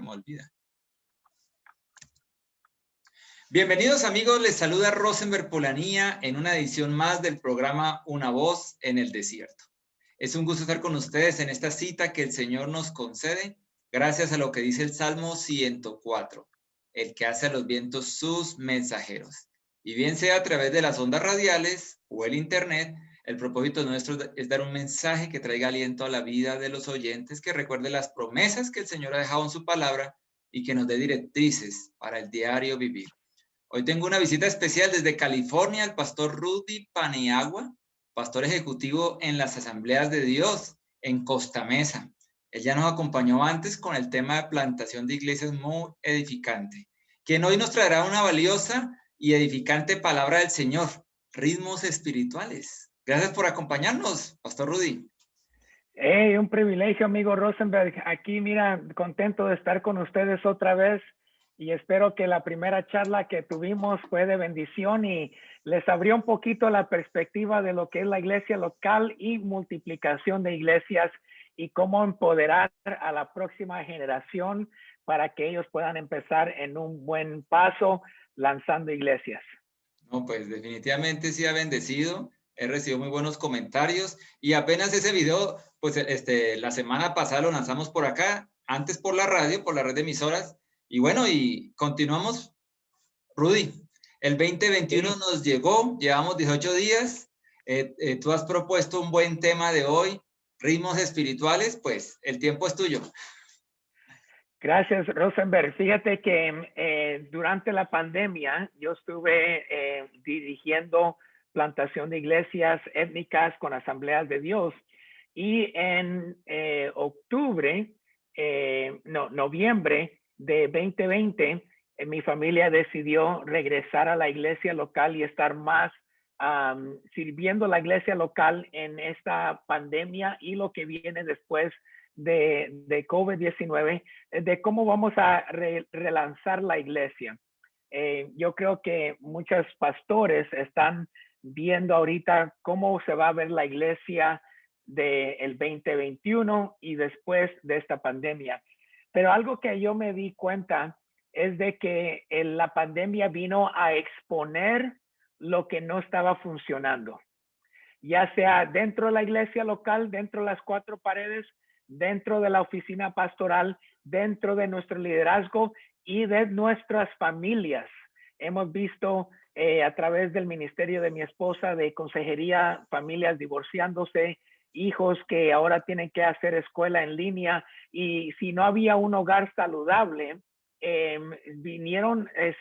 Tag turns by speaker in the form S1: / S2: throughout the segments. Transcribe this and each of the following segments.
S1: me olvida. Bienvenidos amigos, les saluda Rosenberg Polanía en una edición más del programa Una Voz en el Desierto. Es un gusto estar con ustedes en esta cita que el Señor nos concede gracias a lo que dice el Salmo 104, el que hace a los vientos sus mensajeros. Y bien sea a través de las ondas radiales o el internet, el propósito nuestro es dar un mensaje que traiga aliento a la vida de los oyentes, que recuerde las promesas que el Señor ha dejado en su palabra y que nos dé directrices para el diario vivir. Hoy tengo una visita especial desde California, el pastor Rudy Paniagua, pastor ejecutivo en las Asambleas de Dios en Costa Mesa. Él ya nos acompañó antes con el tema de plantación de iglesias muy edificante, quien hoy nos traerá una valiosa y edificante palabra del Señor, ritmos espirituales. Gracias por acompañarnos, pastor Rudy.
S2: Hey, un privilegio, amigo Rosenberg. Aquí, mira, contento de estar con ustedes otra vez y espero que la primera charla que tuvimos fue de bendición y les abrió un poquito la perspectiva de lo que es la iglesia local y multiplicación de iglesias y cómo empoderar a la próxima generación para que ellos puedan empezar en un buen paso lanzando iglesias.
S1: No, pues definitivamente sí ha bendecido. He recibido muy buenos comentarios y apenas ese video, pues la semana pasada lo lanzamos por acá, antes por la radio, por la red de emisoras. Y bueno, y continuamos. Rudy, el 2021
S2: Sí.
S1: nos llegó, llevamos 18 días. Tú has propuesto un buen tema de hoy, ritmos espirituales, pues el tiempo es tuyo.
S2: Gracias, Rosenberg. Fíjate que durante la pandemia yo estuve dirigiendo plantación de iglesias étnicas con asambleas de Dios y en noviembre de 2020, mi familia decidió regresar a la iglesia local y estar más sirviendo la iglesia local en esta pandemia y lo que viene después de COVID-19, de cómo vamos a relanzar la iglesia. Yo creo que muchos pastores están viendo ahorita cómo se va a ver la iglesia del 2021 y después de esta pandemia. Pero algo que yo me di cuenta es de que la pandemia vino a exponer lo que no estaba funcionando, ya sea dentro de la iglesia local, dentro de las cuatro paredes, dentro de la oficina pastoral, dentro de nuestro liderazgo y de nuestras familias. Hemos visto a través del ministerio de mi esposa de consejería, familias divorciándose, hijos que ahora tienen que hacer escuela en línea y si no había un hogar saludable, se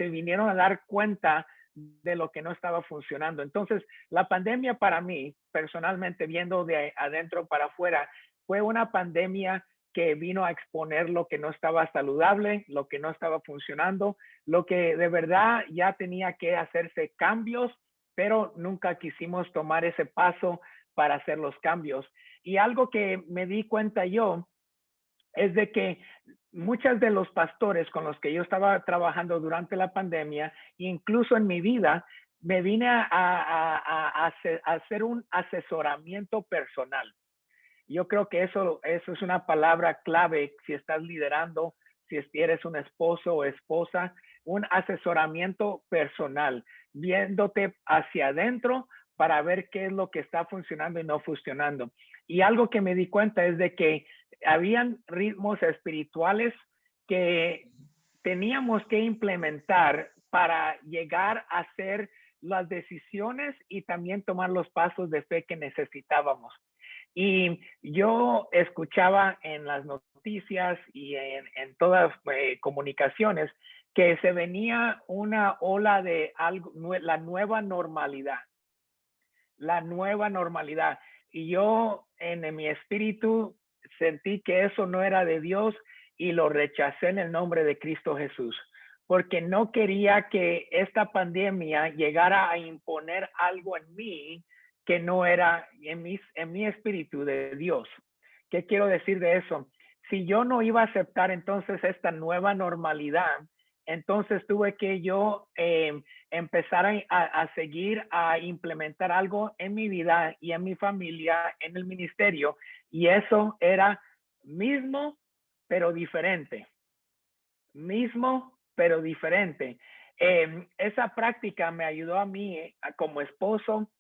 S2: vinieron a dar cuenta de lo que no estaba funcionando. Entonces, la pandemia para mí, personalmente viendo de adentro para afuera, fue una pandemia que vino a exponer lo que no estaba saludable, lo que no estaba funcionando, lo que de verdad ya tenía que hacerse cambios, pero nunca quisimos tomar ese paso para hacer los cambios. Y algo que me di cuenta yo es de que muchos de los pastores con los que yo estaba trabajando durante la pandemia, incluso en mi vida, me vine a hacer un asesoramiento personal. Yo creo que eso es una palabra clave si estás liderando, si eres un esposo o esposa, un asesoramiento personal, viéndote hacia adentro para ver qué es lo que está funcionando y no funcionando. Y algo que me di cuenta es de que habían ritmos espirituales que teníamos que implementar para llegar a hacer las decisiones y también tomar los pasos de fe que necesitábamos. Y yo escuchaba en las noticias y en todas comunicaciones que se venía una ola de algo, la nueva normalidad. La nueva normalidad. Y yo en mi espíritu sentí que eso no era de Dios y lo rechacé en el nombre de Cristo Jesús, porque no quería que esta pandemia llegara a imponer algo en mí que no era en mi espíritu de Dios. ¿Qué quiero decir de eso? Si yo no iba a aceptar entonces esta nueva normalidad, entonces tuve que yo empezar a seguir a implementar algo en mi vida y en mi familia, en el ministerio, y eso era mismo, pero diferente. mismo, pero diferente. Esa práctica me ayudó a mí como esposo,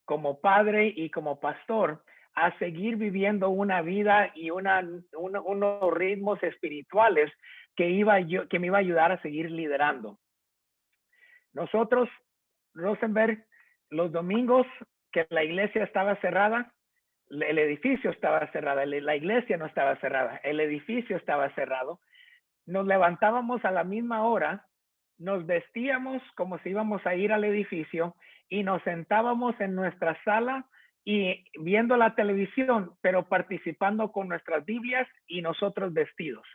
S2: como padre y como pastor a seguir viviendo una vida y unos ritmos espirituales que me iba a ayudar a seguir liderando. Nosotros, Rosenberg, los domingos que la iglesia estaba cerrada, el edificio estaba cerrado, la iglesia no estaba cerrada, el edificio estaba cerrado. Nos levantábamos a la misma hora, nos vestíamos como si íbamos a ir al edificio y nos sentábamos en nuestra sala y viendo la televisión, pero participando con nuestras Biblias y nosotros vestidos.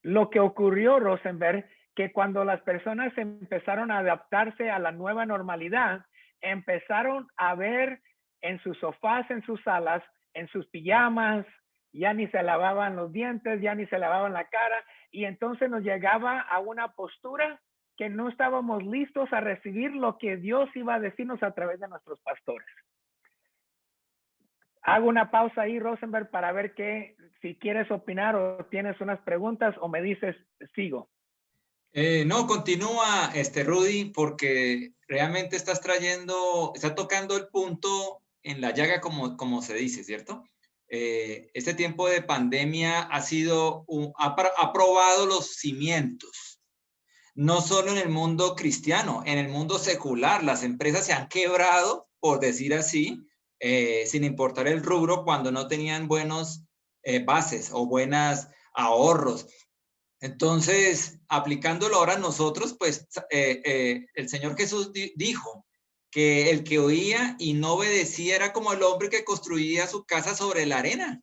S2: Lo que ocurrió, Rosenberg, que cuando las personas empezaron a adaptarse a la nueva normalidad, empezaron a ver en sus sofás, en sus salas, en sus pijamas, ya ni se lavaban los dientes, ya ni se lavaban la cara, y entonces nos llegaba a una postura que no estábamos listos a recibir lo que Dios iba a decirnos a través de nuestros pastores. Hago una pausa ahí, Rosenberg, para ver si quieres opinar o tienes unas preguntas o me dices, sigo.
S1: No, continúa, Rudy, porque realmente estás tocando el punto en la llaga, como se dice, ¿cierto? Este tiempo de pandemia ha probado los cimientos, no solo en el mundo cristiano, en el mundo secular. Las empresas se han quebrado, por decir así, sin importar el rubro, cuando no tenían buenos bases o buenos ahorros. Entonces, aplicándolo ahora nosotros, pues el Señor Jesús dijo que el que oía y no obedecía era como el hombre que construía su casa sobre la arena.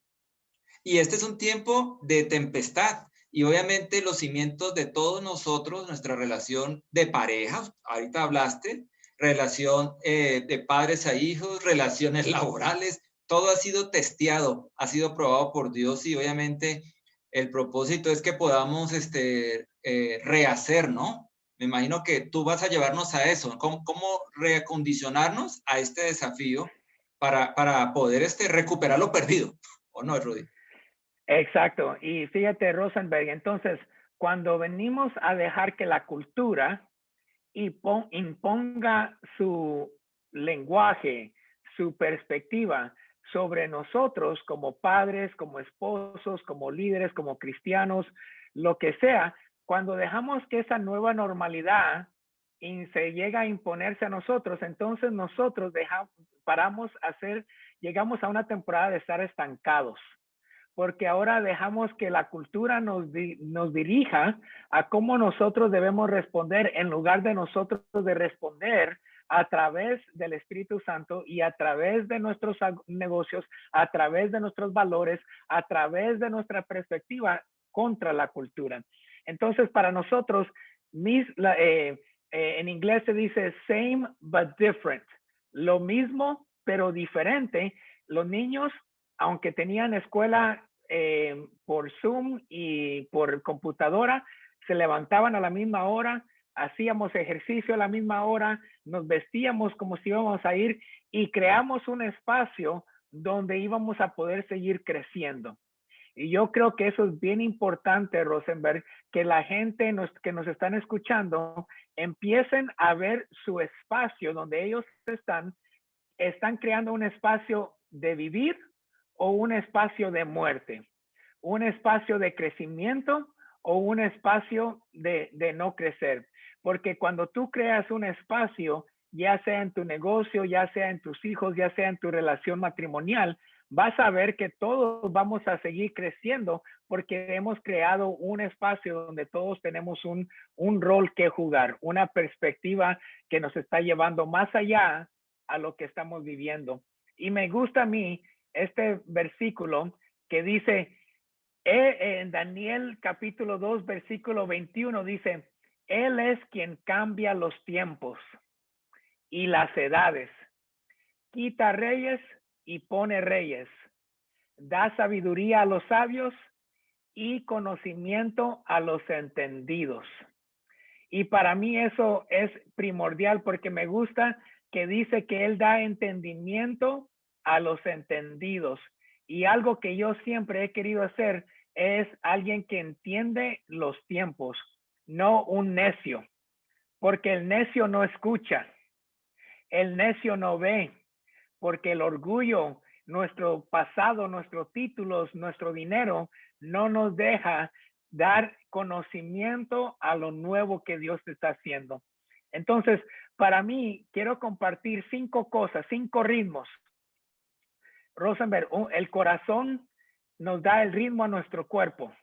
S1: Y este es un tiempo de tempestad. Y obviamente los cimientos de todos nosotros, nuestra relación de pareja, ahorita hablaste, relación de padres a hijos, relaciones laborales, todo ha sido testeado, ha sido probado por Dios y obviamente el propósito es que podamos rehacer, ¿no? Me imagino que tú vas a llevarnos a eso, cómo reacondicionarnos a este desafío para poder recuperar lo perdido, ¿o no, Rudy?
S2: Exacto. Y fíjate, Rosenberg, entonces, cuando venimos a dejar que la cultura imponga su lenguaje, su perspectiva sobre nosotros como padres, como esposos, como líderes, como cristianos, lo que sea, cuando dejamos que esa nueva normalidad se llega a imponerse a nosotros, entonces nosotros llegamos a una temporada de estar estancados, porque ahora dejamos que la cultura nos dirija a cómo nosotros debemos responder en lugar de nosotros de responder a través del Espíritu Santo y a través de nuestros negocios, a través de nuestros valores, a través de nuestra perspectiva contra la cultura. Entonces, para nosotros, en inglés se dice same but different. Lo mismo, pero diferente. Los niños, aunque tenían escuela por Zoom y por computadora, se levantaban a la misma hora, hacíamos ejercicio a la misma hora, nos vestíamos como si íbamos a ir y creamos un espacio donde íbamos a poder seguir creciendo. Y yo creo que eso es bien importante, Rosenberg, que la gente que nos están escuchando empiecen a ver su espacio donde ellos están creando un espacio de vivir o un espacio de muerte, un espacio de crecimiento o un espacio de no crecer. Porque cuando tú creas un espacio, ya sea en tu negocio, ya sea en tus hijos, ya sea en tu relación matrimonial, vas a ver que todos vamos a seguir creciendo porque hemos creado un espacio donde todos tenemos un rol que jugar, una perspectiva que nos está llevando más allá a lo que estamos viviendo. Y me gusta a mí este versículo que dice, en Daniel capítulo 2, versículo 21, dice, Él es quien cambia los tiempos y las edades, quita reyes y pone reyes, da sabiduría a los sabios y conocimiento a los entendidos. Y para mí eso es primordial porque me gusta que dice que Él da entendimiento a los entendidos. Y algo que yo siempre he querido hacer es alguien que entiende los tiempos, no un necio, porque el necio no escucha, el necio no ve, porque el orgullo, nuestro pasado, nuestros títulos, nuestro dinero, no nos deja dar conocimiento a lo nuevo que Dios está haciendo. Entonces, para mí, quiero compartir 5 cosas, 5 ritmos. Rosenberg, el corazón nos da el ritmo a nuestro cuerpo.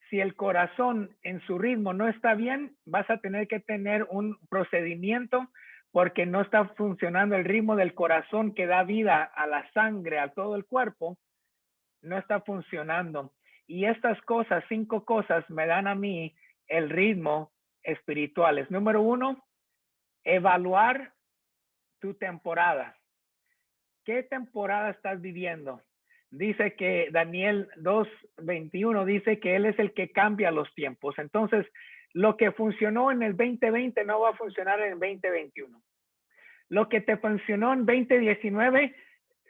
S2: Si el corazón en su ritmo no está bien, vas a tener que tener un procedimiento porque no está funcionando el ritmo del corazón que da vida a la sangre, a todo el cuerpo, no está funcionando. Y estas cosas, 5 cosas, me dan a mí el ritmo espirituales. Número 1, evaluar tu temporada. ¿Qué temporada estás viviendo? Dice que Daniel 2:21 dice que Él es el que cambia los tiempos. Entonces, lo que funcionó en el 2020 no va a funcionar en el 2021. Lo que te funcionó en 2019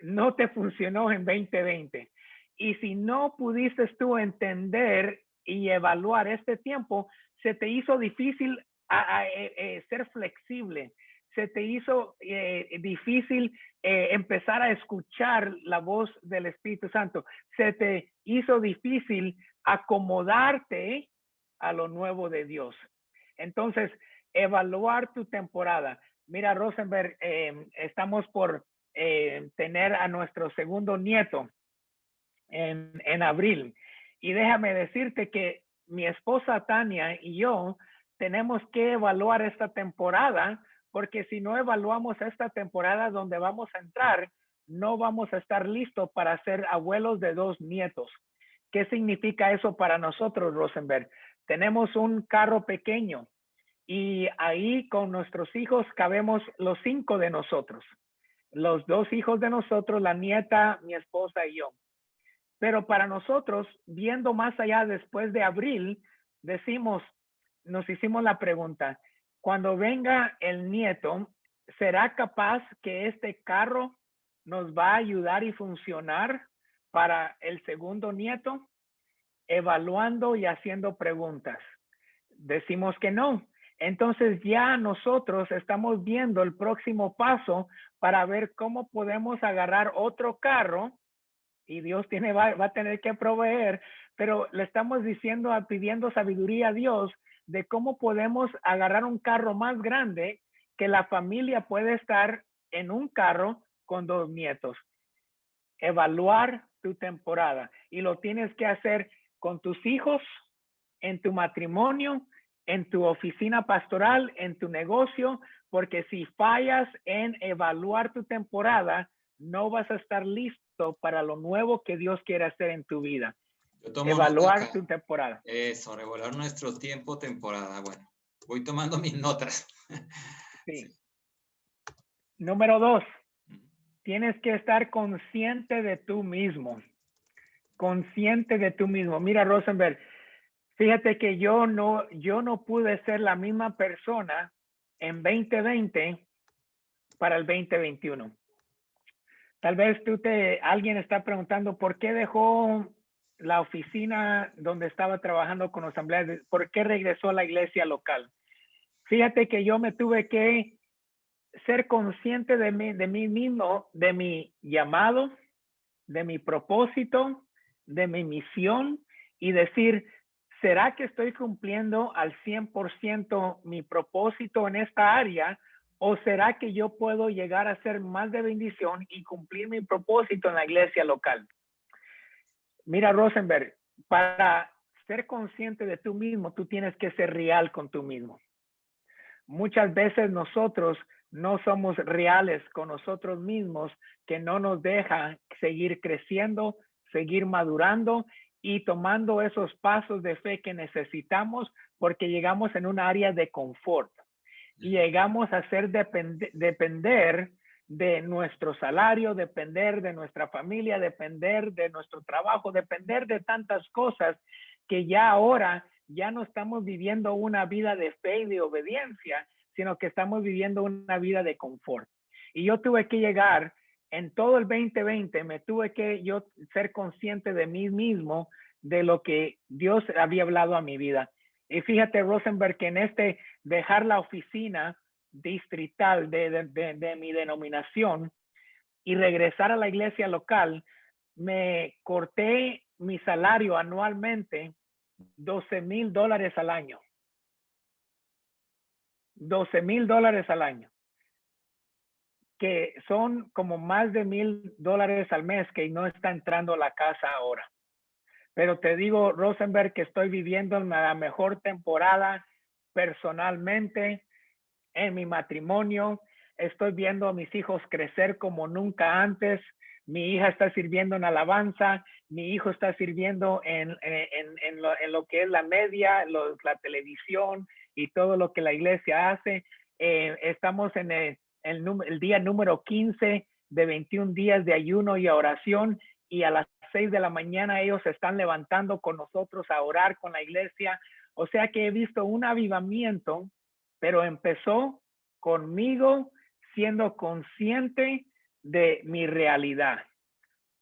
S2: no te funcionó en 2020. Y si no pudiste tú entender y evaluar este tiempo, se te hizo difícil ser flexible. Se te hizo difícil empezar a escuchar la voz del Espíritu Santo. Se te hizo difícil acomodarte a lo nuevo de Dios. Entonces, evaluar tu temporada. Mira, Rosenberg, estamos por tener a nuestro segundo nieto en abril. Y déjame decirte que mi esposa Tania y yo tenemos que evaluar esta temporada, porque si no evaluamos esta temporada donde vamos a entrar, no vamos a estar listos para ser abuelos de 2 nietos. ¿Qué significa eso para nosotros, Rosenberg? Tenemos un carro pequeño y ahí con nuestros hijos cabemos los 5 de nosotros. Los 2 hijos de nosotros, la nieta, mi esposa y yo. Pero para nosotros, viendo más allá después de abril, nos hicimos la pregunta, cuando venga el nieto, ¿será capaz que este carro nos va a ayudar y funcionar para el segundo nieto? Evaluando y haciendo preguntas. Decimos que no. Entonces ya nosotros estamos viendo el próximo paso para ver cómo podemos agarrar otro carro y Dios va a tener que proveer, pero le estamos pidiendo sabiduría a Dios de cómo podemos agarrar un carro más grande que la familia puede estar en un carro con 2 nietos. Evaluar tu temporada y lo tienes que hacer con tus hijos, en tu matrimonio, en tu oficina pastoral, en tu negocio, porque si fallas en evaluar tu temporada, no vas a estar listo para lo nuevo que Dios quiere hacer en tu vida.
S1: Yo tomo
S2: Evaluar tu temporada.
S1: Eso, evaluar nuestro tiempo, temporada. Bueno, voy tomando mis notas.
S2: Sí. Número 2, tienes que estar consciente de tú mismo. Consciente de tú mismo. Mira, Rosenberg, fíjate que yo no pude ser la misma persona en 2020 para el 2021. Tal vez alguien está preguntando por qué dejó la oficina donde estaba trabajando con asambleas, por qué regresó a la iglesia local. Fíjate que yo me tuve que ser consciente de mí mismo, de mi llamado, de mi propósito, de mi misión y decir, ¿será que estoy cumpliendo al 100% mi propósito en esta área? ¿O será que yo puedo llegar a ser más de bendición y cumplir mi propósito en la iglesia local? Mira, Rosenberg, para ser consciente de tú mismo, tú tienes que ser real con tú mismo. Muchas veces nosotros no somos reales con nosotros mismos, que no nos deja seguir creciendo, seguir madurando y tomando esos pasos de fe que necesitamos porque llegamos en un área de confort y llegamos a ser depender de nuestro salario, depender de nuestra familia, depender de nuestro trabajo, depender de tantas cosas que ya ahora ya no estamos viviendo una vida de fe y de obediencia, sino que estamos viviendo una vida de confort. Y yo tuve que llegar en todo el 2020, me tuve que yo ser consciente de mí mismo, de lo que Dios había hablado a mi vida. Y fíjate, Rosenberg, que en dejar la oficina distrital de mi denominación y regresar a la iglesia local, me corté mi salario anualmente $12,000 al año. $12,000 al año, que son como más de $1,000 al mes que no está entrando a la casa ahora. Pero te digo, Rosenberg, que estoy viviendo la mejor temporada personalmente en mi matrimonio. Estoy viendo a mis hijos crecer como nunca antes. Mi hija está sirviendo en alabanza. Mi hijo está sirviendo en lo que es la media, la televisión y todo lo que la iglesia hace. Estamos en el día número 15 de 21 días de ayuno y oración, y a las 6 de la mañana ellos se están levantando con nosotros a orar con la iglesia. O sea que he visto un avivamiento, pero empezó conmigo siendo consciente de mi realidad,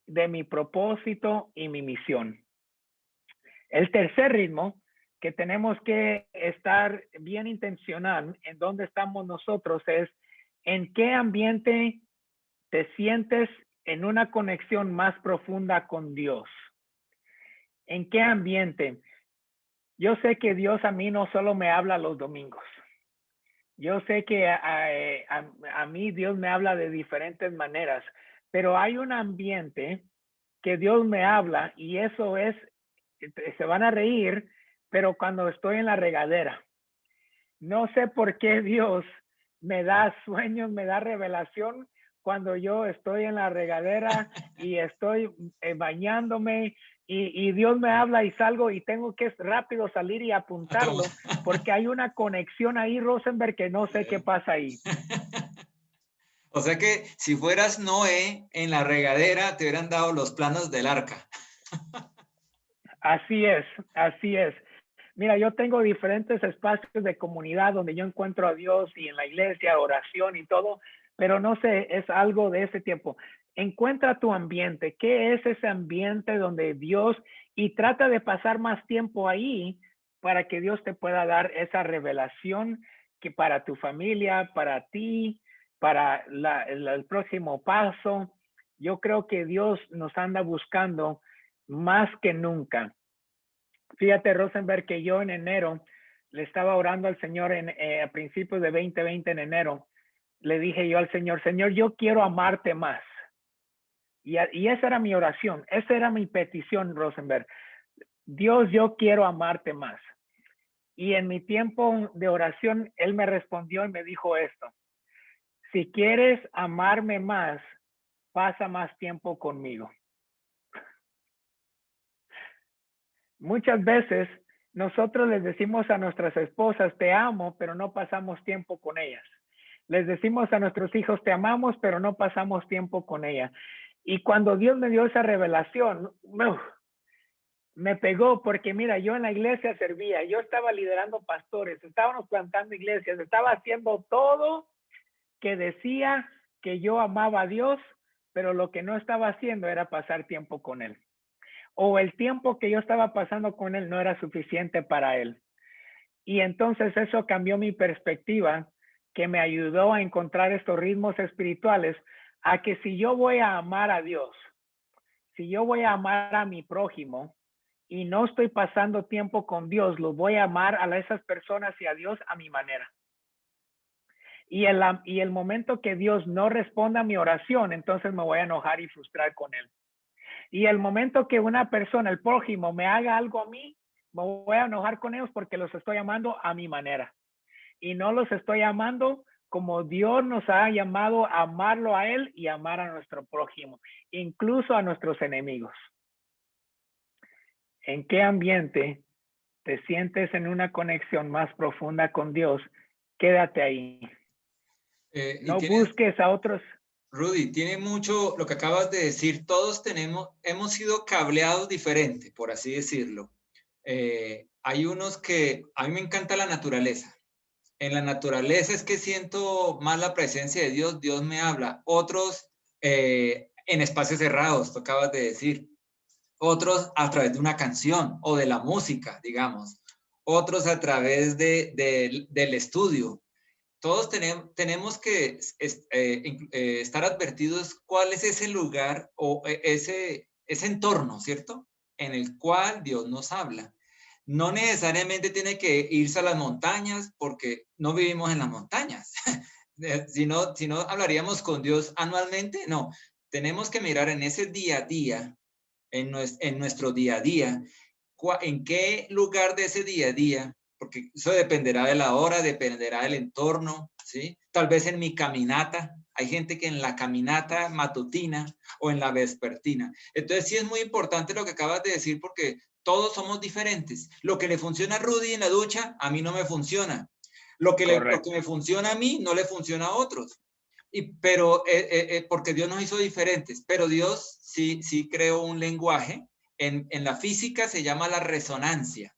S2: de mi propósito y mi misión. El tercer ritmo, que tenemos que estar bien intencional en dónde estamos nosotros, es en qué ambiente te sientes en una conexión más profunda con Dios. ¿En qué ambiente? Yo sé que Dios a mí no solo me habla los domingos. Yo sé que a mí Dios me habla de diferentes maneras, pero hay un ambiente que Dios me habla, y eso es, se van a reír, pero cuando estoy en la regadera. No sé por qué Dios me da sueños, me da revelación cuando yo estoy en la regadera y estoy bañándome, y Dios me habla y salgo y tengo que rápido salir y apuntarlo, porque hay una conexión ahí, Rosenberg, que no sé qué pasa ahí.
S1: O sea que si fueras Noé en la regadera, te hubieran dado los planos del arca.
S2: Así es, así es. Mira, yo tengo diferentes espacios de comunidad donde yo encuentro a Dios, y en la iglesia, oración y todo, pero no sé, es algo de ese tiempo. Encuentra tu ambiente. ¿Qué es ese ambiente donde Dios? Y trata de pasar más tiempo ahí para que Dios te pueda dar esa revelación que para tu familia, para ti, para el próximo paso. Yo creo que Dios nos anda buscando más que nunca. Fíjate, Rosenberg, que yo en enero le estaba orando al Señor a principios de 2020, en enero. Le dije yo al Señor, Señor, yo quiero amarte más. Y esa era mi oración, esa era mi petición, Rosenberg. Dios, yo quiero amarte más. Y en mi tiempo de oración, Él me respondió y me dijo esto: si quieres amarme más, pasa más tiempo conmigo. Muchas veces nosotros les decimos a nuestras esposas, te amo, pero no pasamos tiempo con ellas. Les decimos a nuestros hijos, te amamos, pero no pasamos tiempo con ella. Y cuando Dios me dio esa revelación, me pegó, porque mira, yo en la iglesia servía, yo estaba liderando pastores, estábamos plantando iglesias, estaba haciendo todo que decía que yo amaba a Dios, pero lo que no estaba haciendo era pasar tiempo con Él. O el tiempo que yo estaba pasando con Él no era suficiente para Él. Y entonces eso cambió mi perspectiva, que me ayudó a encontrar estos ritmos espirituales, a que si yo voy a amar a Dios, si yo voy a amar a mi prójimo y no estoy pasando tiempo con Dios, lo voy a amar a esas personas y a Dios a mi manera. Y el momento que Dios no responda a mi oración, entonces me voy a enojar y frustrar con Él. Y el momento que una persona, el prójimo, me haga algo a mí, me voy a enojar con ellos porque los estoy amando a mi manera. Y no los estoy amando como Dios nos ha llamado a amarlo a Él y amar a nuestro prójimo, incluso a nuestros enemigos. ¿En qué ambiente te sientes en una conexión más profunda con Dios? Quédate ahí. No busques a otros.
S1: Rudy, tiene mucho lo que acabas de decir. Todos hemos sido cableados diferente, por así decirlo. Hay unos que, a mí me encanta la naturaleza. En la naturaleza es que siento más la presencia de Dios, Dios me habla. Otros en espacios cerrados, tú acabas de decir. otros a través de una canción o de la música, digamos, otros a través del estudio. Todos tenemos que estar advertidos cuál es ese lugar o ese entorno, ¿cierto? En el cual Dios nos habla. No necesariamente tiene que irse a las montañas porque no vivimos en las montañas. Si no hablaríamos con Dios anualmente, no. Tenemos que mirar en ese día a día, en nuestro día a día, en qué lugar de ese día a día, porque eso dependerá de la hora, dependerá del entorno, ¿sí? Tal vez en mi caminata, hay gente que en la caminata matutina o en la vespertina. Entonces sí es muy importante lo que acabas de decir porque todos somos diferentes. Lo que le funciona a Rudy en la ducha, a mí no me funciona. Lo que me funciona a mí no le funciona a otros. Pero porque Dios nos hizo diferentes, pero Dios sí creó un lenguaje. En la física se llama la resonancia.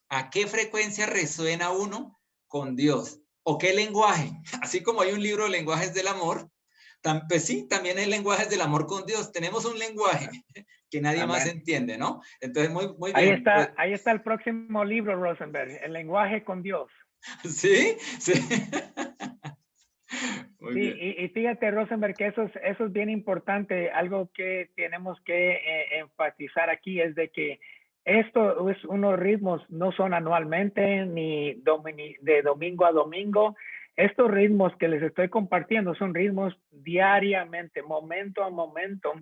S1: ¿A qué frecuencia resuena uno con Dios? ¿O qué lenguaje? Así como hay un libro de lenguajes del amor, pues sí, también hay lenguajes del amor con Dios. Tenemos un lenguaje que nadie
S2: Amén.
S1: más entiende, ¿no? Entonces, muy bien.
S2: Ahí está el próximo libro, Rosenberg, El lenguaje con Dios.
S1: Sí, sí.
S2: Sí, y fíjate, Rosenberg, que eso es bien importante. Algo que tenemos que enfatizar aquí es de que esto es unos ritmos, no son anualmente ni de domingo a domingo. Estos ritmos que les estoy compartiendo son ritmos diariamente, momento a momento,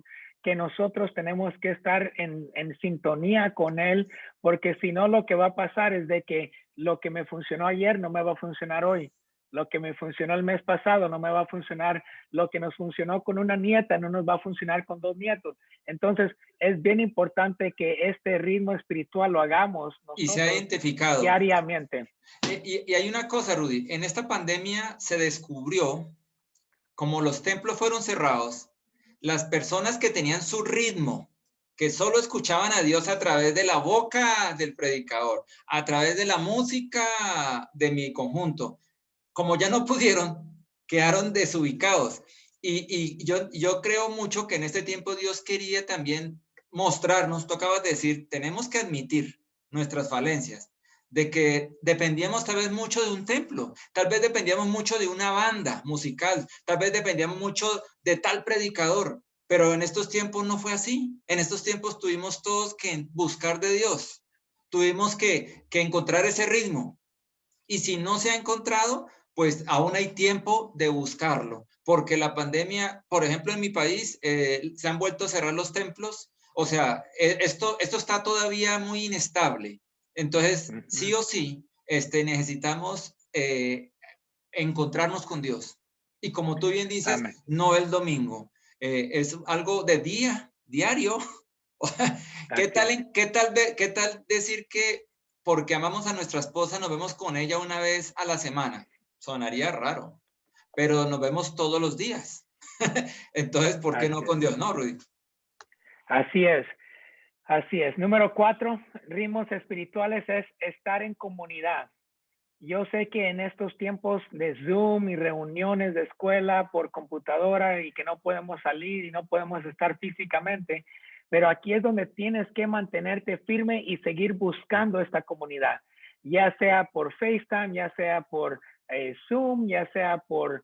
S2: que nosotros tenemos que estar en sintonía con él, porque si no lo que va a pasar es de que lo que me funcionó ayer no me va a funcionar hoy. Lo que me funcionó el mes pasado no me va a funcionar. Lo que nos funcionó con una nieta no nos va a funcionar con 2 nietos. Entonces, es bien importante que este ritmo espiritual lo hagamos nosotros
S1: y se ha identificado
S2: diariamente.
S1: Y hay una cosa, Rudy. En esta pandemia se descubrió, como los templos fueron cerrados, las personas que tenían su ritmo, que solo escuchaban a Dios a través de la boca del predicador, a través de la música de mi conjunto, como ya no pudieron, quedaron desubicados. Yo creo mucho que en este tiempo Dios quería también mostrarnos, tú acabas de decir, tenemos que admitir nuestras falencias, de que dependíamos tal vez mucho de un templo, tal vez dependíamos mucho de una banda musical, tal vez dependíamos mucho de tal predicador, pero en estos tiempos no fue así. En estos tiempos tuvimos todos que buscar de Dios, tuvimos que encontrar ese ritmo. Y si no se ha encontrado, pues aún hay tiempo de buscarlo, porque la pandemia, por ejemplo, en mi país, se han vuelto a cerrar los templos, o sea, esto está todavía muy inestable. Entonces, sí o sí, necesitamos encontrarnos con Dios. Y como tú bien dices,
S2: Amén.
S1: no el domingo, es algo de diario. ¿Qué tal decir que porque amamos a nuestra esposa nos vemos con ella una vez a la semana? Sonaría raro, pero nos vemos todos los días. Entonces, ¿por qué no con Dios? No, Rudy.
S2: Así es. Así es. Número 4, ritmos espirituales es estar en comunidad. Yo sé que en estos tiempos de Zoom y reuniones de escuela por computadora y que no podemos salir y no podemos estar físicamente, pero aquí es donde tienes que mantenerte firme y seguir buscando esta comunidad, ya sea por FaceTime, ya sea por Zoom, ya sea por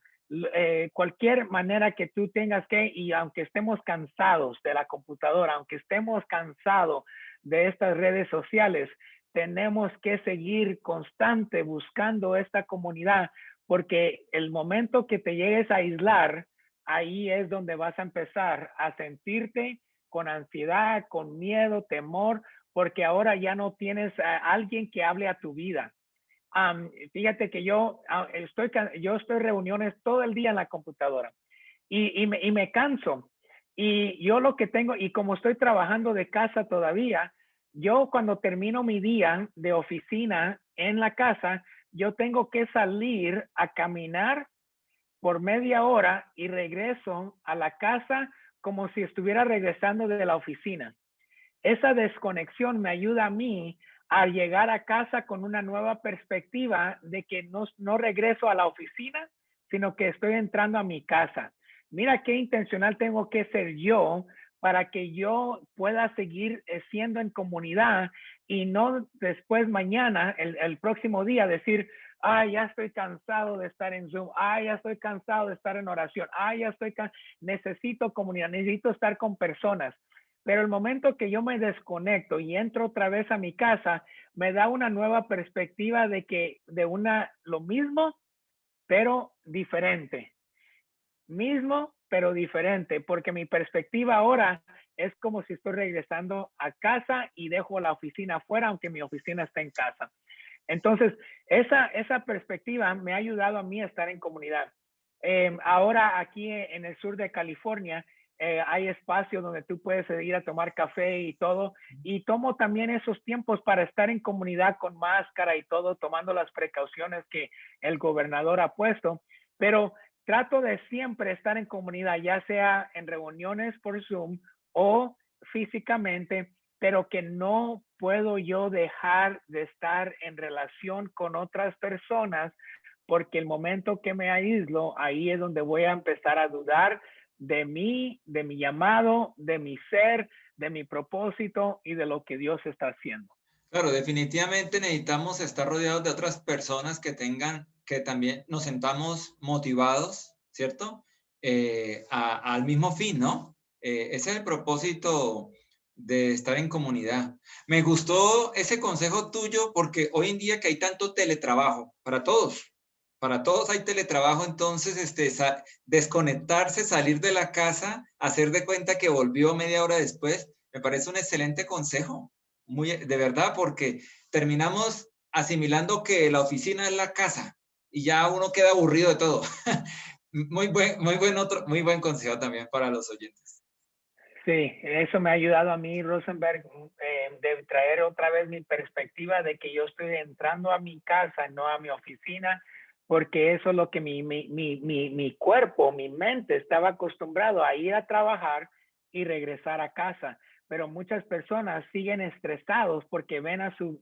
S2: cualquier manera que tú tengas que, y aunque estemos cansados de la computadora, aunque estemos cansados de estas redes sociales, tenemos que seguir constante buscando esta comunidad, porque el momento que te llegues a aislar, ahí es donde vas a empezar a sentirte con ansiedad, con miedo, temor, porque ahora ya no tienes a alguien que hable a tu vida. Fíjate que yo estoy reuniones todo el día en la computadora y me canso. Y yo lo que tengo, y como estoy trabajando de casa todavía, yo cuando termino mi día de oficina en la casa, yo tengo que salir a caminar por media hora y regreso a la casa como si estuviera regresando de la oficina. Esa desconexión me ayuda a mí a llegar a casa con una nueva perspectiva de que no regreso a la oficina, sino que estoy entrando a mi casa. Mira qué intencional tengo que ser yo para que yo pueda seguir siendo en comunidad y no después mañana, el próximo día, decir, ay, ya estoy cansado de estar en Zoom, ay, ya estoy cansado de estar en oración, ay, ya estoy necesito comunidad, necesito estar con personas. Pero el momento que yo me desconecto y entro otra vez a mi casa, me da una nueva perspectiva de lo mismo, pero diferente. Mismo, pero diferente, porque mi perspectiva ahora es como si estoy regresando a casa y dejo la oficina afuera, aunque mi oficina está en casa. Entonces, esa perspectiva me ha ayudado a mí a estar en comunidad. Ahora aquí en el sur de California, hay espacios donde tú puedes ir a tomar café y todo, y tomo también esos tiempos para estar en comunidad con máscara y todo, tomando las precauciones que el gobernador ha puesto, pero trato de siempre estar en comunidad, ya sea en reuniones por Zoom o físicamente, pero que no puedo yo dejar de estar en relación con otras personas, porque el momento que me aíslo, ahí es donde voy a empezar a dudar de mí, de mi llamado, de mi ser, de mi propósito y de lo que Dios está haciendo.
S1: Claro, definitivamente necesitamos estar rodeados de otras personas que también nos sentamos motivados, ¿cierto? Al mismo fin, ¿no? Ese es el propósito de estar en comunidad. Me gustó ese consejo tuyo porque hoy en día que hay tanto teletrabajo para todos hay teletrabajo, entonces desconectarse, salir de la casa, hacer de cuenta que volvió media hora después, me parece un excelente consejo. De verdad, porque terminamos asimilando que la oficina es la casa y ya uno queda aburrido de todo. Muy buen consejo también para los oyentes.
S2: Sí, eso me ha ayudado a mí, Rosenberg, de traer otra vez mi perspectiva de que yo estoy entrando a mi casa, no a mi oficina, porque eso es lo que mi cuerpo, mi mente estaba acostumbrado a ir a trabajar y regresar a casa. Pero muchas personas siguen estresados porque ven a su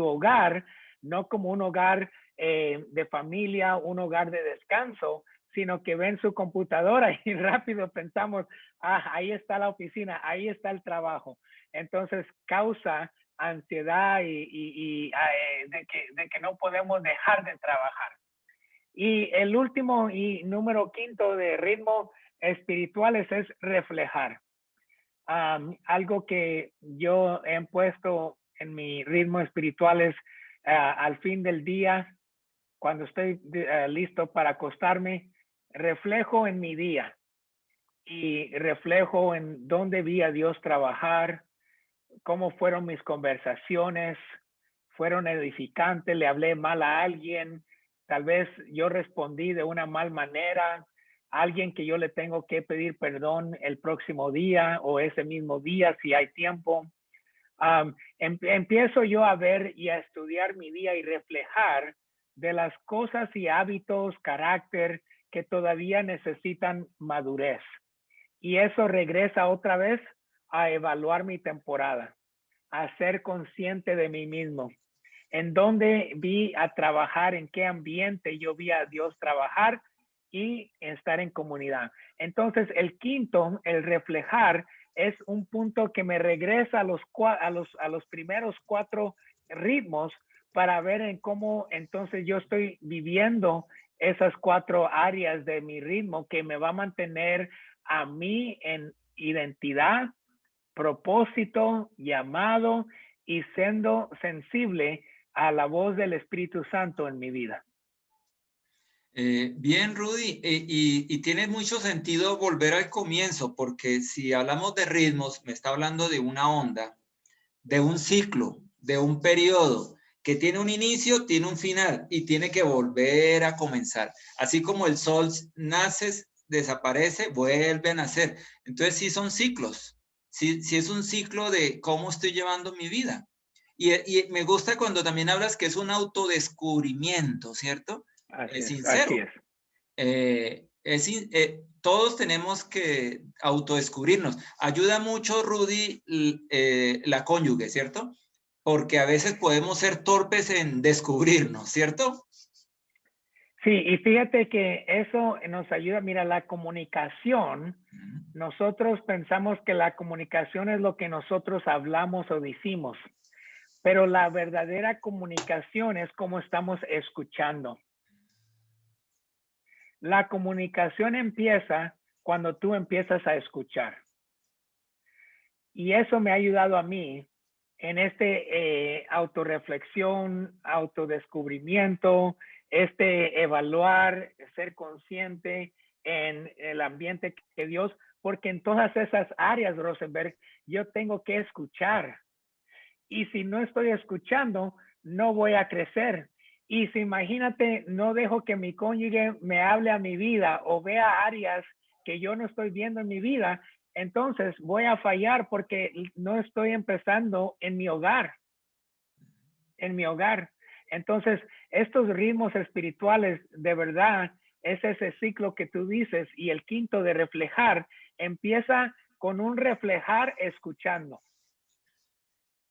S2: hogar no como un hogar de familia, un hogar de descanso, sino que ven su computadora y rápido pensamos, ahí está la oficina, ahí está el trabajo. Entonces causa ansiedad y de que no podemos dejar de trabajar. Y el último y número 5 de ritmo espirituales es reflejar. Algo que yo he puesto en mi ritmo espiritual es al fin del día, cuando estoy listo para acostarme, reflejo en mi día y reflejo en dónde vi a Dios trabajar, cómo fueron mis conversaciones, fueron edificantes, le hablé mal a alguien, tal vez yo respondí de una mal manera, alguien que yo le tengo que pedir perdón el próximo día o ese mismo día si hay tiempo. Empiezo yo a ver y a estudiar mi día y reflejar de las cosas y hábitos, carácter que todavía necesitan madurez. Y eso regresa otra vez a evaluar mi temporada, a ser consciente de mí mismo. En dónde vi a trabajar, en qué ambiente yo vi a Dios trabajar y estar en comunidad. Entonces, el quinto, el reflejar, es un punto que me regresa a los primeros 4 ritmos para ver en cómo entonces yo estoy viviendo esas 4 áreas de mi ritmo que me va a mantener a mí en identidad, propósito, llamado y siendo sensible a la voz del Espíritu Santo en mi vida.
S1: Bien, Rudy, y tiene mucho sentido volver al comienzo, porque si hablamos de ritmos, me está hablando de una onda, de un ciclo, de un periodo que tiene un inicio, tiene un final y tiene que volver a comenzar. Así como el sol nace, desaparece, vuelve a nacer. Entonces sí son ciclos, sí es un ciclo de cómo estoy llevando mi vida. Y me gusta cuando también hablas que es un autodescubrimiento, ¿cierto?
S2: Así
S1: Sincero.
S2: es.
S1: Todos tenemos que autodescubrirnos. Ayuda mucho, Rudy, la cónyuge, ¿cierto? Porque a veces podemos ser torpes en descubrirnos, ¿cierto?
S2: Sí, y fíjate que eso nos ayuda. Mira, la comunicación, nosotros pensamos que la comunicación es lo que nosotros hablamos o decimos, pero la verdadera comunicación es cómo estamos escuchando. La comunicación empieza cuando tú empiezas a escuchar. Y eso me ha ayudado a mí en autorreflexión, autodescubrimiento, evaluar, ser consciente en el ambiente que Dios, porque en todas esas áreas, Rosenberg, yo tengo que escuchar. Y si no estoy escuchando, no voy a crecer. Y si imagínate, no dejo que mi cónyuge me hable a mi vida o vea áreas que yo no estoy viendo en mi vida, entonces voy a fallar porque no estoy empezando en mi hogar, en mi hogar. Entonces, estos ritmos espirituales, de verdad, es ese ciclo que tú dices. Y el quinto de reflejar, empieza con un reflejar escuchando.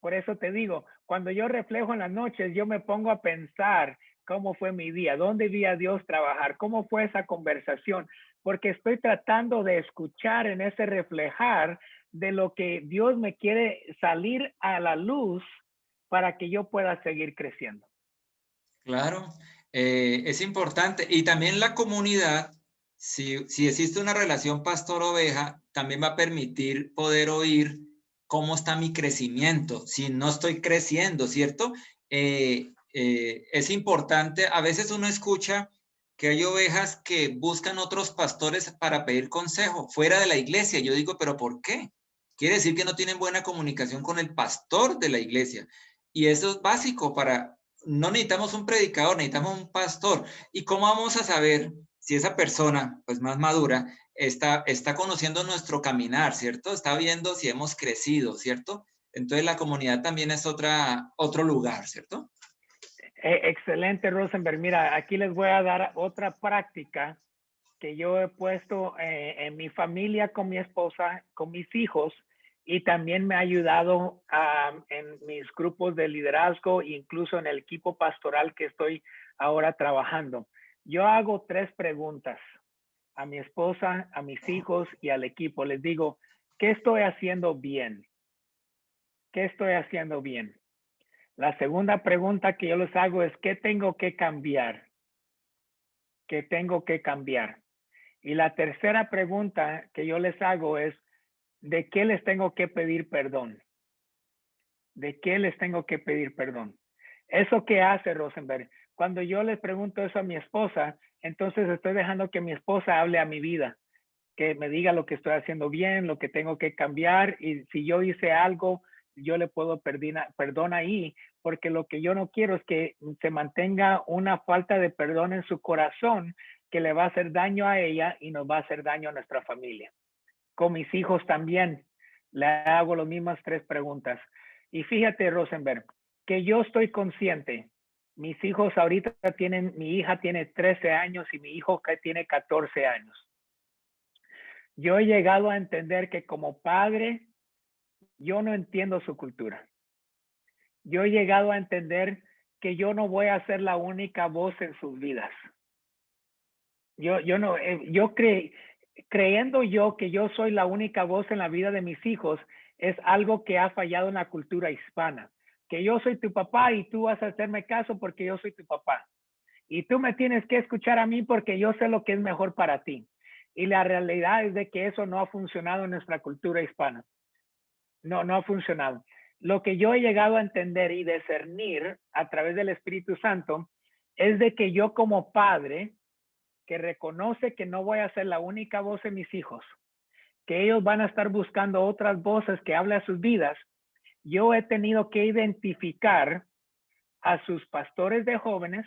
S2: Por eso te digo, cuando yo reflejo en las noches, yo me pongo a pensar cómo fue mi día, dónde vi a Dios trabajar, cómo fue esa conversación, porque estoy tratando de escuchar en ese reflejar de lo que Dios me quiere salir a la luz para que yo pueda seguir creciendo.
S1: Claro, es importante. Y también la comunidad, si existe una relación pastor-oveja, también va a permitir poder oír cómo está mi crecimiento, si no estoy creciendo, ¿cierto? Es importante, a veces uno escucha que hay ovejas que buscan otros pastores para pedir consejo fuera de la iglesia. Yo digo, pero ¿por qué? Quiere decir que no tienen buena comunicación con el pastor de la iglesia. Y eso es básico para no necesitamos un predicador, necesitamos un pastor. ¿Y cómo vamos a saber si esa persona, pues más madura, está conociendo nuestro caminar, ¿cierto? Está viendo si hemos crecido, ¿cierto? Entonces la comunidad también es otro lugar, ¿cierto?
S2: Excelente, Rosenberg. Mira, aquí les voy a dar otra práctica que yo he puesto en mi familia, con mi esposa, con mis hijos, y también me ha ayudado en mis grupos de liderazgo, incluso en el equipo pastoral que estoy ahora trabajando. Yo hago 3 preguntas a mi esposa, a mis hijos y al equipo. Les digo, ¿qué estoy haciendo bien? ¿Qué estoy haciendo bien? La segunda pregunta que yo les hago es, ¿qué tengo que cambiar? ¿Qué tengo que cambiar? Y la tercera pregunta que yo les hago es, ¿de qué les tengo que pedir perdón? ¿De qué les tengo que pedir perdón? ¿Eso qué hace, Rosenberg? Cuando yo les pregunto eso a mi esposa, entonces estoy dejando que mi esposa hable a mi vida, que me diga lo que estoy haciendo bien, lo que tengo que cambiar, y si yo hice algo, yo le puedo pedir perdón ahí, porque lo que yo no quiero es que se mantenga una falta de perdón en su corazón que le va a hacer daño a ella y nos va a hacer daño a nuestra familia. Con mis hijos también le hago las mismas 3 preguntas. Y fíjate, Rosenberg, que yo estoy consciente. Mis hijos ahorita mi hija tiene 13 años y mi hijo que tiene 14 años. Yo he llegado a entender que como padre, yo no entiendo su cultura. Yo he llegado a entender que yo no voy a ser la única voz en sus vidas. Creyendo yo que yo soy la única voz en la vida de mis hijos, es algo que ha fallado en la cultura hispana. Que yo soy tu papá y tú vas a hacerme caso porque yo soy tu papá. Y tú me tienes que escuchar a mí porque yo sé lo que es mejor para ti. Y la realidad es de que eso no ha funcionado en nuestra cultura hispana. No ha funcionado. Lo que yo he llegado a entender y discernir a través del Espíritu Santo es de que yo como padre, que reconoce que no voy a ser la única voz en mis hijos, que ellos van a estar buscando otras voces que hablen a sus vidas, yo he tenido que identificar a sus pastores de jóvenes,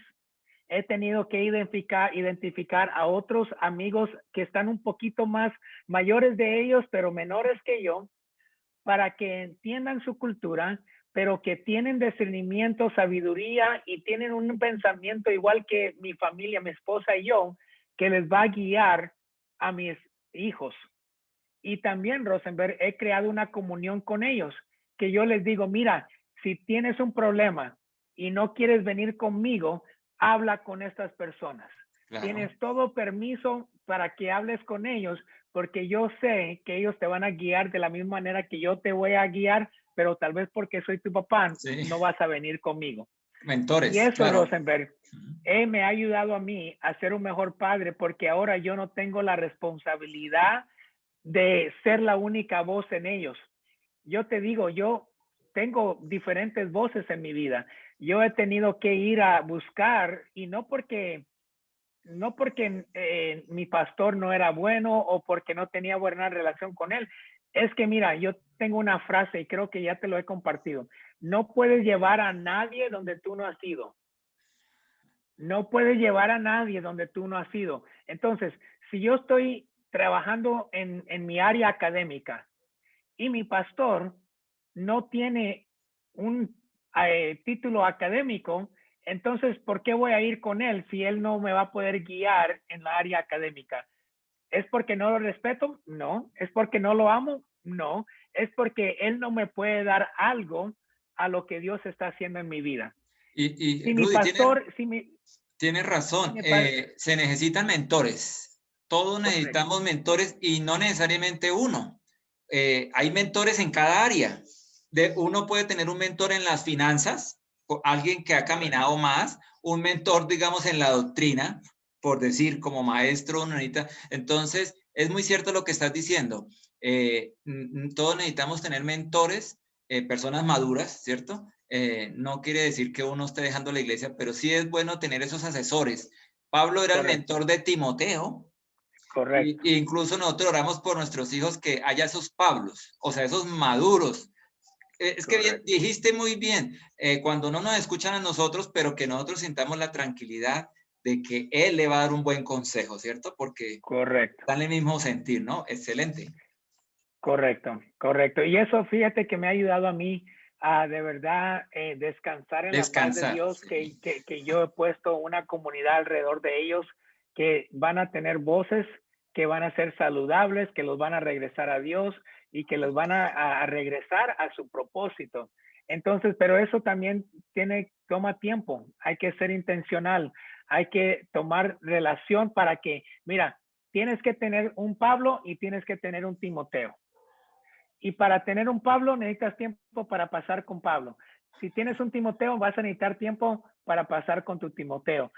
S2: he tenido que identificar a otros amigos que están un poquito más mayores de ellos, pero menores que yo, para que entiendan su cultura, pero que tienen discernimiento, sabiduría y tienen un pensamiento igual que mi familia, mi esposa y yo, que les va a guiar a mis hijos. Y también, Rosenberg, he creado una comunión con ellos, que yo les digo, mira, si tienes un problema y no quieres venir conmigo, habla con estas personas.
S1: Claro.
S2: Tienes todo permiso para que hables con ellos, porque yo sé que ellos te van a guiar de la misma manera que yo te voy a guiar, pero tal vez porque soy tu papá,
S1: Sí.
S2: no vas a venir conmigo. Y
S1: Mentores,
S2: eso,
S1: claro.
S2: Rosenberg, me ha ayudado a mí a ser un mejor padre, porque ahora yo no tengo la responsabilidad de ser la única voz en ellos. Yo te digo, yo tengo diferentes voces en mi vida. Yo he tenido que ir a buscar, y no porque mi pastor no era bueno o porque no tenía buena relación con él. Es que mira, yo tengo una frase y creo que ya te lo he compartido. No puedes llevar a nadie donde tú no has ido. No puedes llevar a nadie donde tú no has ido. Entonces, si yo estoy trabajando en mi área académica y mi pastor no tiene un título académico, entonces, ¿por qué voy a ir con él si él no me va a poder guiar en la área académica? ¿Es porque no lo respeto? No. ¿Es porque no lo amo? No. Es porque él no me puede dar algo a lo que Dios está haciendo en mi vida.
S1: Y
S2: Si mi
S1: Rudy,
S2: pastor,
S1: tiene
S2: si
S1: razón.
S2: mi
S1: Se necesitan mentores. Todos
S2: correcto,
S1: necesitamos mentores y no necesariamente uno. Hay mentores en cada área. Uno puede tener un mentor en las finanzas, alguien que ha
S2: correcto,
S1: caminado más, un mentor, digamos, en la doctrina, por decir, como maestro, uno necesita. Entonces, es muy cierto lo que estás diciendo. Todos necesitamos tener mentores, personas maduras, ¿cierto? No quiere decir que uno esté dejando la iglesia, pero sí es bueno tener esos asesores. Pablo era el
S2: correcto,
S1: mentor de Timoteo,
S2: correcto,
S1: y incluso nosotros oramos por nuestros hijos que haya esos Pablos, o sea, esos maduros. Es que bien,
S2: correcto,
S1: dijiste muy bien, cuando no nos escuchan a nosotros, pero que nosotros sintamos la tranquilidad de que él le va a dar un buen consejo, ¿cierto? Porque
S2: correcto.
S1: están en el mismo sentir, ¿no? Excelente.
S2: Correcto, correcto. Y eso, fíjate que me ha ayudado a mí a de verdad descansar en la paz de
S1: Descansar,
S2: Dios,
S1: sí.
S2: que yo he puesto una comunidad alrededor de ellos que van a tener voces, que van a ser saludables, que los van a regresar a Dios y que los van a regresar a su propósito. Entonces, pero eso también toma tiempo, hay que ser intencional, hay que tomar relación para que, mira, tienes que tener un Pablo y tienes que tener un Timoteo. Y para tener un Pablo necesitas tiempo para pasar con Pablo. Si tienes un Timoteo, vas a necesitar tiempo para pasar con tu Timoteo.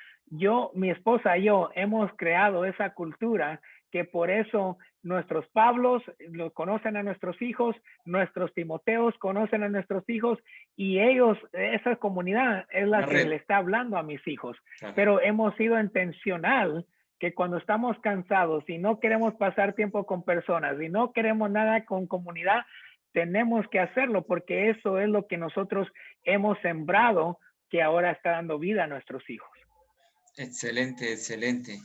S2: Mi esposa y yo hemos creado esa cultura que por eso nuestros Pablos lo conocen a nuestros hijos, nuestros Timoteos conocen a nuestros hijos y ellos, esa comunidad es
S1: Una
S2: la que
S1: red,
S2: le está hablando a mis hijos.
S1: claro.
S2: Pero hemos sido intencional que cuando estamos cansados y no queremos pasar tiempo con personas y no queremos nada con comunidad, tenemos que hacerlo porque eso es lo que nosotros hemos sembrado que ahora está dando vida a nuestros hijos.
S1: Excelente, excelente.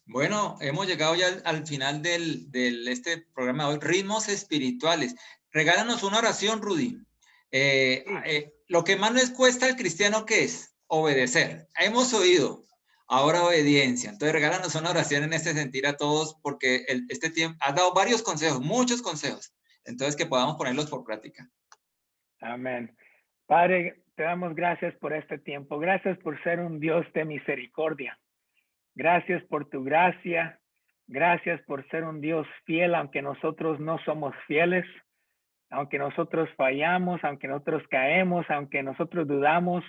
S1: Bueno, hemos llegado ya al final este programa de hoy, Ritmos Espirituales. Regálanos una oración, Rudy.
S2: Sí.
S1: Lo que más nos cuesta al cristiano, ¿qué es? Obedecer. Hemos oído, ahora obediencia. Entonces, regálanos una oración en este sentido a todos, porque este tiempo has dado varios consejos, muchos consejos. Entonces, que podamos ponerlos por práctica.
S2: Amén. Padre, te damos gracias por este tiempo. Gracias por ser un Dios de misericordia. Gracias por tu gracia. Gracias por ser un Dios fiel, aunque nosotros no somos fieles, aunque nosotros fallamos, aunque nosotros caemos, aunque nosotros dudamos,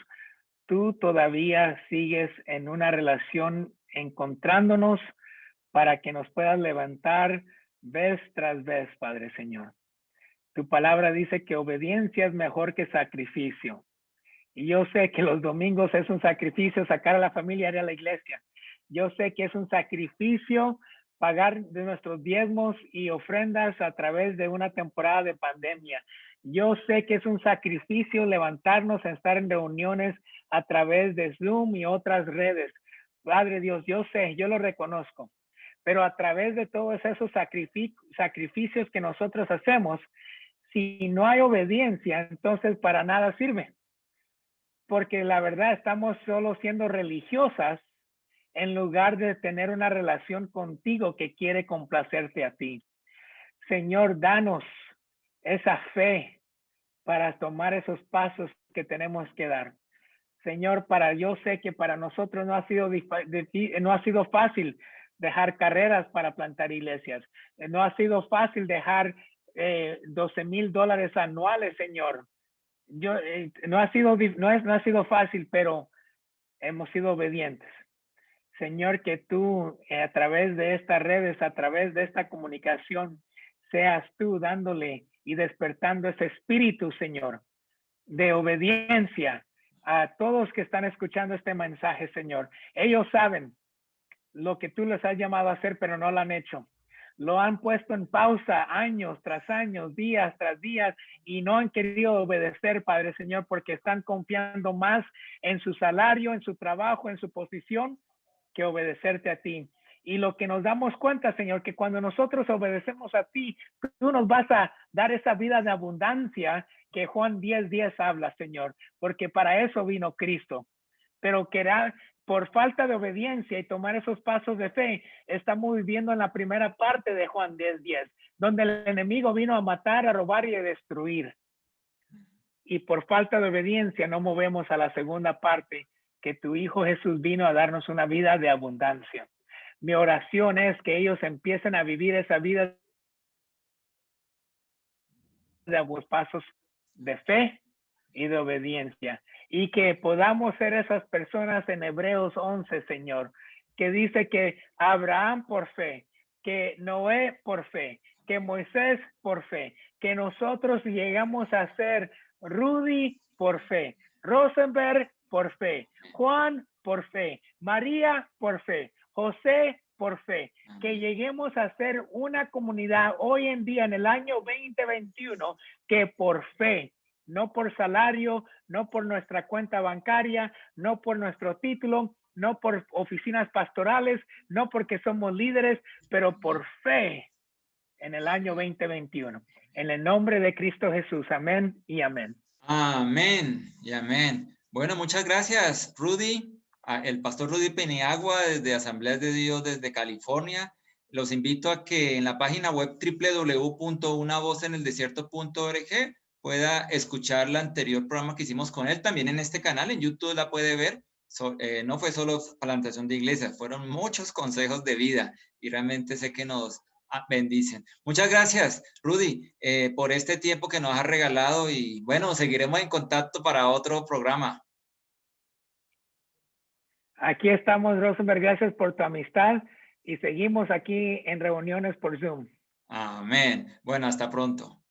S2: tú todavía sigues en una relación encontrándonos para que nos puedas levantar vez tras vez, Padre Señor. Tu palabra dice que obediencia es mejor que sacrificio. Y yo sé que los domingos es un sacrificio sacar a la familia a ir a la iglesia. Yo sé que es un sacrificio pagar de nuestros diezmos y ofrendas a través de una temporada de pandemia. Yo sé que es un sacrificio levantarnos a estar en reuniones a través de Zoom y otras redes. Padre Dios, yo sé, yo lo reconozco. Pero a través de todos esos sacrificios que nosotros hacemos, si no hay obediencia, entonces para nada sirve. Porque la verdad estamos solo siendo religiosas en lugar de tener una relación contigo que quiere complacerte a ti. Señor, danos esa fe para tomar esos pasos que tenemos que dar. Señor, yo sé que para nosotros no ha sido fácil dejar carreras para plantar iglesias. No ha sido fácil dejar $12,000 anuales, Señor. No ha sido fácil, pero hemos sido obedientes. Señor, que tú a través de estas redes, a través de esta comunicación, seas tú dándole y despertando ese espíritu, Señor, de obediencia a todos que están escuchando este mensaje, Señor. Ellos saben lo que tú les has llamado a hacer, pero no lo han hecho. Lo han puesto en pausa años tras años, días tras días, y no han querido obedecer, Padre Señor, porque están confiando más en su salario, en su trabajo, en su posición, que obedecerte a ti. Y lo que nos damos cuenta, Señor, que cuando nosotros obedecemos a ti, tú nos vas a dar esa vida de abundancia que Juan 10:10 habla, Señor, porque para eso vino Cristo. Pero que por falta de obediencia y tomar esos pasos de fe, estamos viviendo en la primera parte de Juan 10:10, donde el enemigo vino a matar, a robar y a destruir. Y por falta de obediencia no movemos a la segunda parte, que tu Hijo Jesús vino a darnos una vida de abundancia. Mi oración es que ellos empiecen a vivir esa vida de pasos de fe y de obediencia, y que podamos ser esas personas en Hebreos 11, Señor, que dice que Abraham por fe, que Noé por fe, que Moisés por fe, que nosotros llegamos a ser Rudy por fe, Rosenberg por fe, Juan por fe, María por fe, José por fe, que lleguemos a ser una comunidad hoy en día en el año 2021 que por fe, no por salario, no por nuestra cuenta bancaria, no por nuestro título, no por oficinas pastorales, no porque somos líderes, pero por fe en el año 2021. En el nombre de Cristo Jesús. Amén y amén.
S1: Amén y amén. Bueno, muchas gracias, Rudy. El pastor Rudy Peniagua desde Asambleas de Dios desde California. Los invito a que en la página web www.unavozeneldesierto.org pueda escuchar el anterior programa que hicimos con él. También en este canal, en YouTube la puede ver. No fue solo plantación de iglesias, fueron muchos consejos de vida y realmente sé que nos bendicen. Muchas gracias, Rudy, por este tiempo que nos has regalado y bueno, seguiremos en contacto para otro programa.
S2: Aquí estamos, Rosenberg, gracias por tu amistad y seguimos aquí en reuniones por Zoom.
S1: Amén. Bueno, hasta pronto.